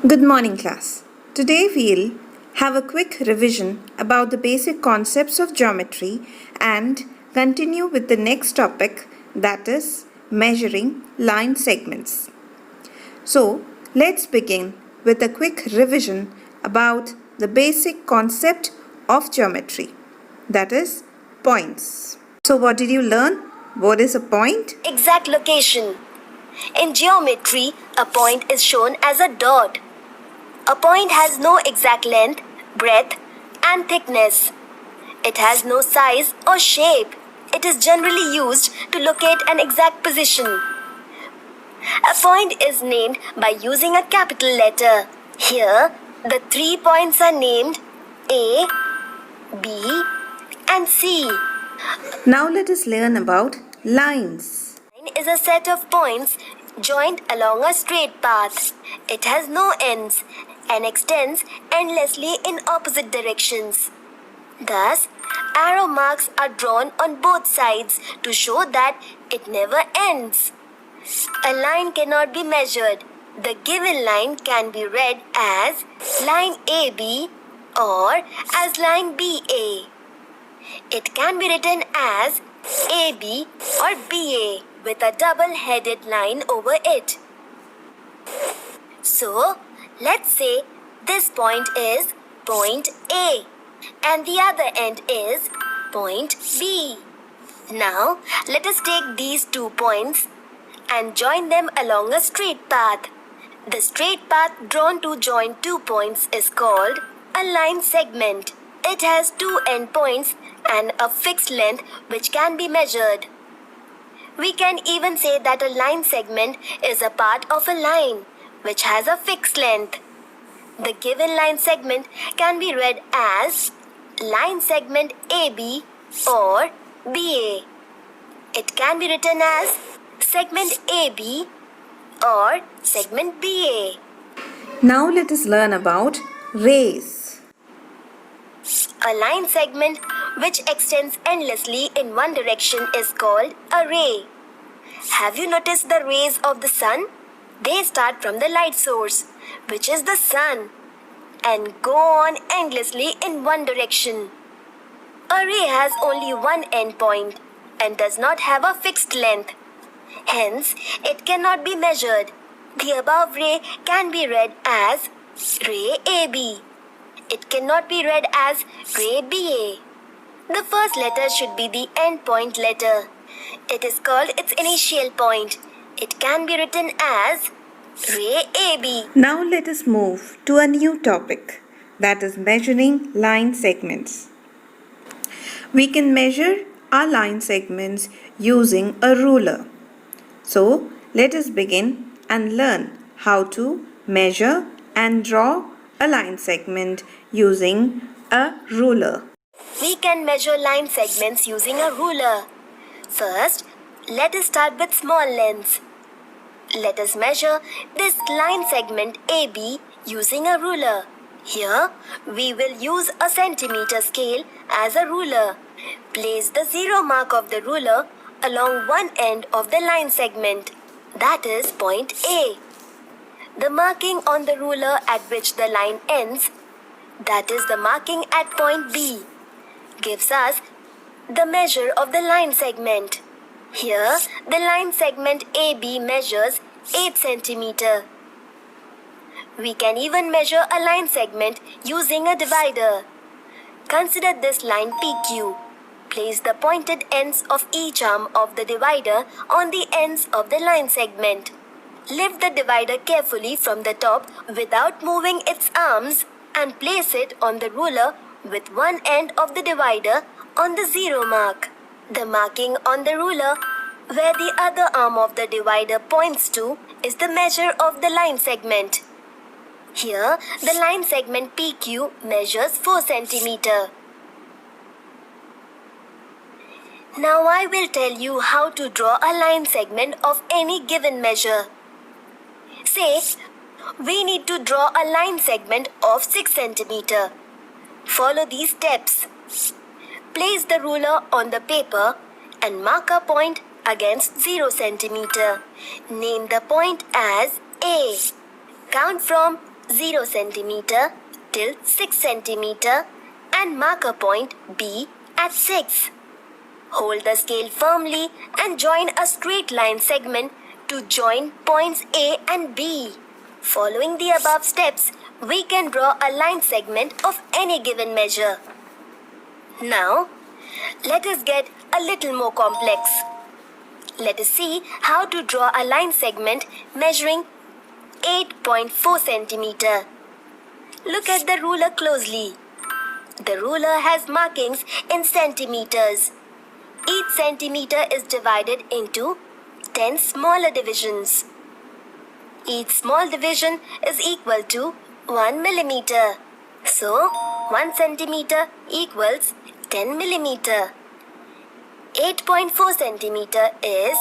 Good morning, class. Today we'll have a quick revision about the basic concepts of geometry and continue with the next topic, that is measuring line segments. So, let's begin with a quick revision about the basic concept of geometry, that is points. So, what did you learn? What is a point? Exact location. In geometry, a point is shown as a dot. A point has no exact length, breadth, and thickness. It has no size or shape. It is generally used to locate an exact position. A point is named by using a capital letter. Here, the 3 points are named A, B, and C. Now let us learn about lines. Line is a set of points joined along a straight path. It has no ends and extends endlessly in opposite directions. Thus, arrow marks are drawn on both sides to show that it never ends. A line cannot be measured. The given line can be read as line AB or as line BA. It can be written as AB or BA with a double-headed line over it. So, let's say this point is point A and the other end is point B. Now, let us take these 2 points and join them along a straight path. The straight path drawn to join 2 points is called a line segment. It has 2 endpoints and a fixed length which can be measured. We can even say that a line segment is a part of a line which has a fixed length. The given line segment can be read as line segment AB or BA. It can be written as segment AB or segment BA. Now let us learn about rays. A line segment which extends endlessly in one direction is called a ray. Have you noticed the rays of the sun? They start from the light source, which is the sun, and go on endlessly in one direction. A ray has only one endpoint and does not have a fixed length. Hence, it cannot be measured. The above ray can be read as ray AB. It cannot be read as ray BA. The first letter should be the endpoint letter. It is called its initial point. It can be written as ray AB. Now let us move to a new topic, that is measuring line segments. We can measure our line segments using a ruler. So let us begin and learn how to measure and draw a line segment using a ruler. We can measure line segments using a ruler. First, let us start with small lengths. Let us measure this line segment AB using a ruler. Here, we will use a centimeter scale as a ruler. Place the 0 mark of the ruler along one end of the line segment, that is point A. The marking on the ruler at which the line ends, that is the marking at point B, gives us the measure of the line segment. Here, the line segment AB measures 8 cm. We can even measure a line segment using a divider. Consider this line PQ. Place the pointed ends of each arm of the divider on the ends of the line segment. Lift the divider carefully from the top without moving its arms and place it on the ruler with one end of the divider on the 0 mark. The marking on the ruler where the other arm of the divider points to is the measure of the line segment. Here, the line segment PQ measures 4 cm. Now I will tell you how to draw a line segment of any given measure. Say, we need to draw a line segment of 6 cm. Follow these steps. Place the ruler on the paper and mark a point against 0 cm. Name the point as A. Count from 0 centimeter till 6 centimeter and mark a point B at 6. Hold the scale firmly and join a straight line segment to join points A and B. Following the above steps, we can draw a line segment of any given measure. Now, let us get a little more complex. Let us see how to draw a line segment measuring 8.4 centimeter. Look at the ruler closely. The ruler has markings in centimeters. Each centimeter is divided into 10 smaller divisions. Each small division is equal to 1 millimeter. So, 1 centimeter equals 10 millimeter. 8.4 centimeter is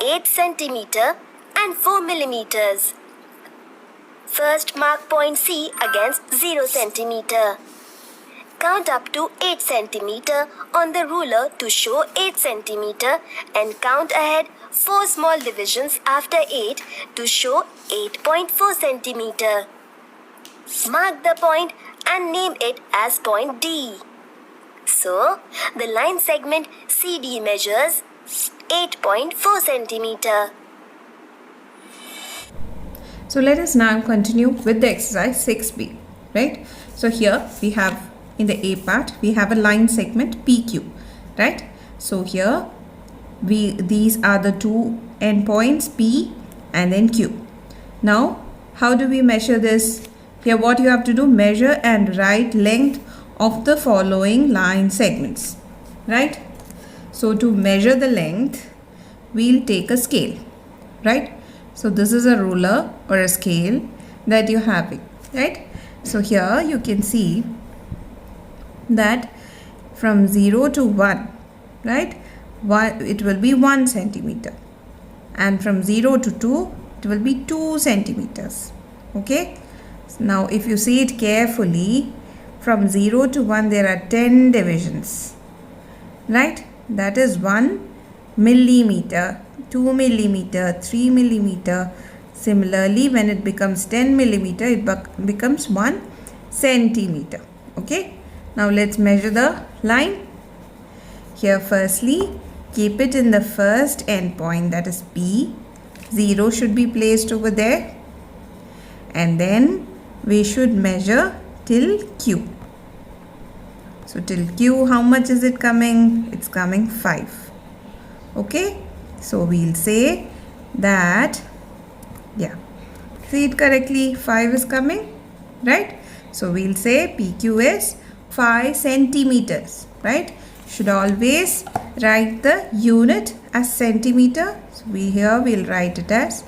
8 centimeter and 4 millimeters. First mark point C against 0 centimeter. Count up to 8 centimeter on the ruler to show 8 centimeter and count ahead 4 small divisions after 8 to show 8.4 centimeter. Mark the point and name it as point D. So, the line segment CD measures 8.4 centimeter. So let us now continue with the exercise 6b, right? So here we have in the A part, we have a line segment PQ, right? So here these are the two endpoints P and then Q. Now, how do we measure this? Here what you have to do, measure and write length of the following line segments, right? So to measure the length, we'll take a scale, right? So this is a ruler or a scale that you're having, right? So here you can see that from 0 to 1, right? It will be 1 centimeter. And from 0 to 2, it will be 2 centimeters. Okay? Now if you see it carefully, from 0 to 1 there are 10 divisions, right? That is 1 millimeter, 2 millimeter, 3 millimeter. Similarly, when it becomes 10 millimeter, it becomes 1 centimeter. Okay? Now let's measure the line. Here firstly, keep it in the first endpoint, that is P. 0 should be placed over there. And then we should measure till Q. So till Q, how much is it coming? It's coming 5. Okay? So we'll say that, yeah, see it correctly, 5 is coming, right? So we'll say PQ is 5 centimeters, right? Should always write the unit as centimeter. So we'll write it as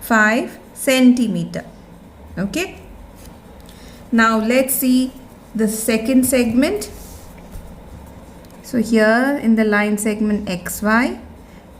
5 centimeter. Okay? Now let's see the second segment. So here in the line segment XY,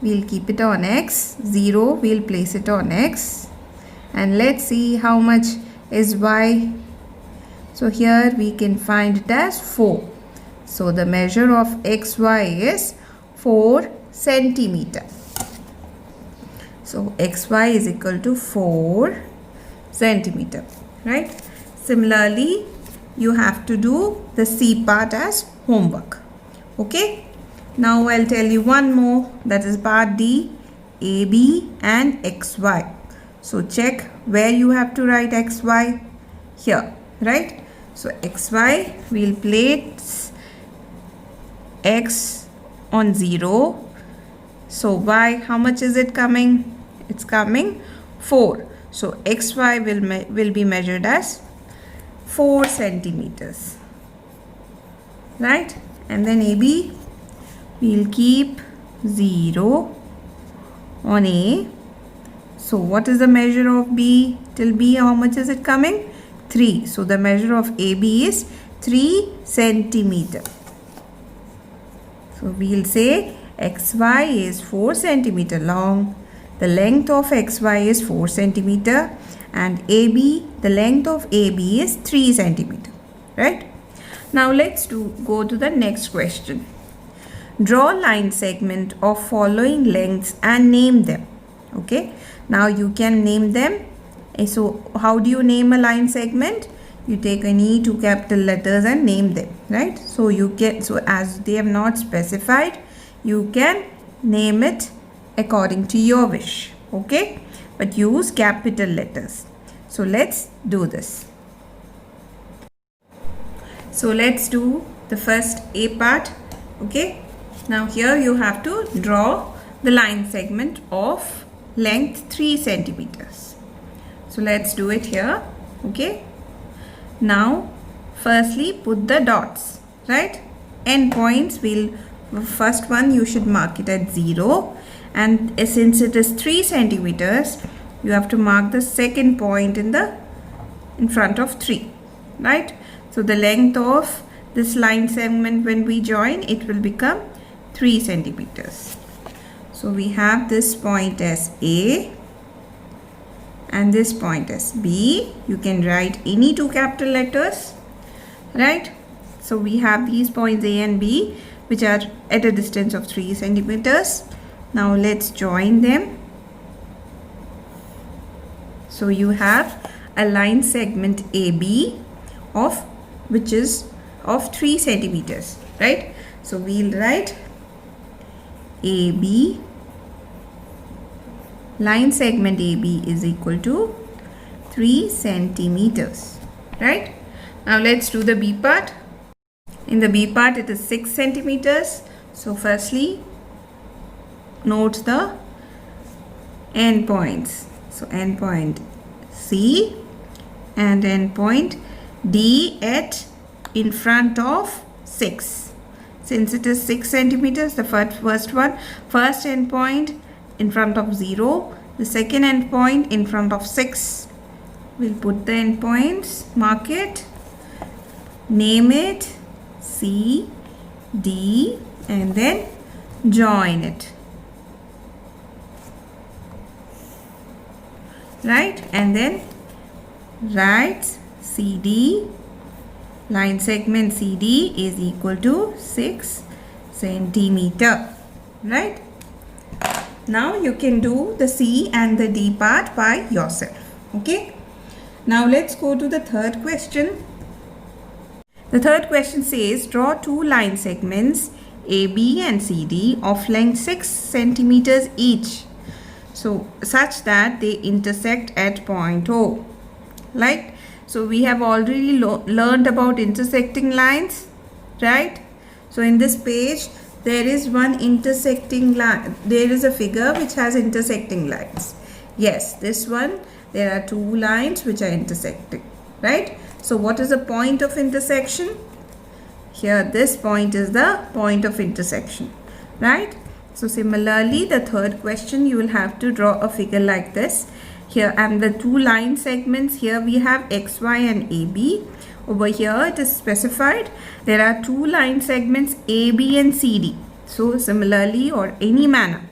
we'll keep it on X. 0, we'll place it on X. And let's see how much is Y. So here we can find it as 4. So the measure of XY is 4 centimeter. So XY is equal to 4 centimeter, right? Similarly, you have to do the C part as homework. Okay? Now I'll tell you one more, that is part D, AB and XY. So check where you have to write XY. Here, right? So XY, we'll place X on 0. So Y, how much is it coming? It's coming 4. So XY will be measured as 4 centimeters. Right? And then AB, we'll keep 0 on A. So what is the measure of B? Till B, how much is it coming? 3. So the measure of AB is 3 centimeter. So we'll say XY is 4 centimeter long. The length of XY is 4 centimeter. And AB, the length of AB is 3 centimeter. Right? Now let's go to the next question. Draw line segment of following lengths and name them. Okay. Now you can name them So how do you name a line segment? You take any two capital letters and name them, right? So you get, so as they have not specified, you can name it according to your wish, okay? But use capital letters. So let's do this. So let's do the first A part, okay? Now here you have to draw the line segment of length 3 centimeters. So let's do it here, okay? Now firstly put the dots, right? End points, first one you should mark it at 0, and since it is 3 centimeters, you have to mark the second point in front of 3, right? So the length of this line segment when we join, it will become 3 centimeters. So we have this point as A and this point as B. You can write any two capital letters, right? So we have these points A and B, which are at a distance of 3 centimeters. Now let's join them. So you have a line segment AB which is of 3 centimeters, right? So we'll write AB, line segment AB is equal to 3 centimeters, right? Now let's do the B part. In the B part it is 6 centimeters. So firstly note the end points. So end point C and end point D at in front of 6. Since it is 6 centimeters, the first end point in front of 0, the second end point in front of 6. We'll put the end points, mark it, name it C, D, and then join it, right? And then write CD, line segment CD is equal to 6 centimeter, right? Now you can do the C and the D part by yourself, okay? Now let's go to the third question. The third question says, draw two line segments AB and CD of length 6 centimeters each, so such that they intersect at point O. Like, so we have already learned about intersecting lines, right? So in this page there is one intersecting line. There is a figure which has intersecting lines. Yes, this one, there are two lines which are intersecting, right? So what is the point of intersection? Here this point is the point of intersection, right? So similarly, the third question, you will have to draw a figure like this. Here, and the two line segments, here we have XY and AB. Over here it is specified there are two line segments AB and CD. So similarly, or any manner,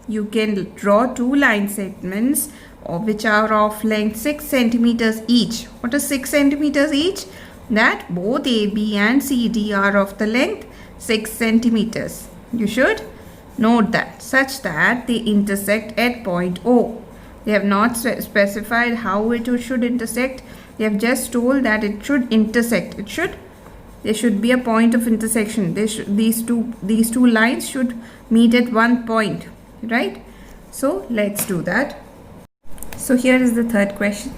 you can draw two line segments which are of length 6 centimeters each. What is 6 centimeters each? That both AB and CD are of the length 6 centimeters. You should note that, such that they intersect at point O. They have not specified how it should intersect. They have just told that it should intersect. There should be a point of intersection. These two lines should meet at one point, right? So let's do that. So here is the third question.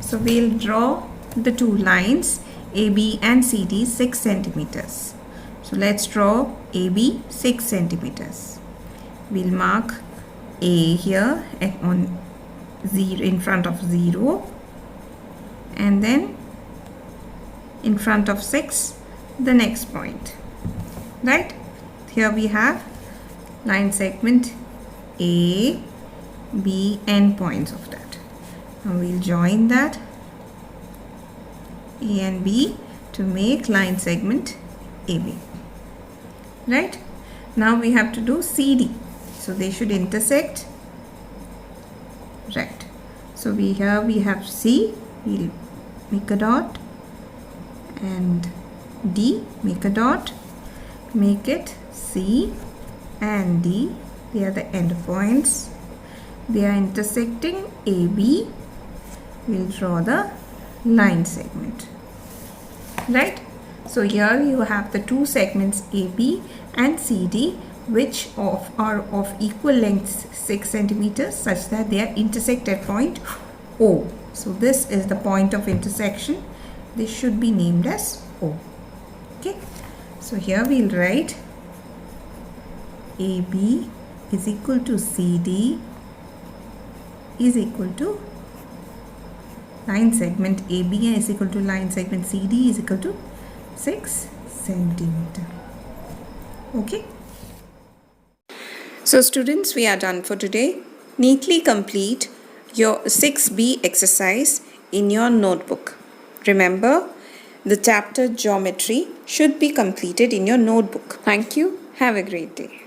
So we'll draw the two lines AB and CD 6 centimeters. So let's draw AB 6 centimeters. We'll mark A here on 0 in front of 0, and then in front of 6 the next point, right? Here we have line segment A, B, end points of that. Now we'll join that A and B to make line segment AB, right? Now we have to do CD, so they should intersect, right? So we have C, we'll make a dot, and D, make a dot, make it C and D. They are the end points. They are intersecting AB we'll draw the line segment, right? So here you have the two segments AB and CD, which are of equal length 6 centimeters, such that they are intersect at point O. So this is the point of intersection. This should be named as O. Okay, so here we'll write AB is equal to CD is equal to line segment AB is equal to line segment CD is equal to 6 centimeter. Okay. So students, we are done for today. Neatly complete your 6B exercise in your notebook. Remember, the chapter geometry should be completed in your notebook. Thank you. Have a great day.